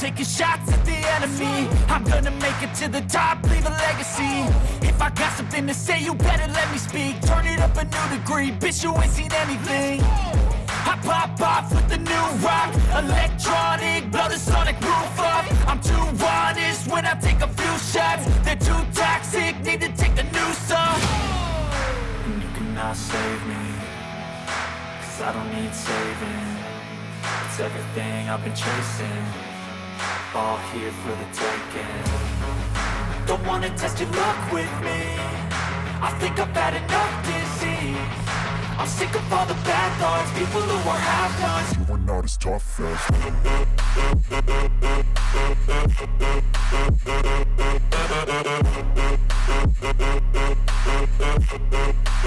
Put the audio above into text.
taking shots at the enemy. I'm gonna make it to the top, leave a legacy. If I got something to say, you better let me speak. Turn it up a new degree, bitch, you ain't seen anything. I pop off with the new rock, electronic, blow the sonic roof up. I'm too honest when I take a few shots. They're too toxic, need to take a new song. And you cannot save me, cause I don't need saving. It's everything I've been chasing, all here for the taking. Don't wanna test your luck with me, I think I've had enough disease. I'm sick of all the bad thoughts, people who are half-nots. You are not as tough as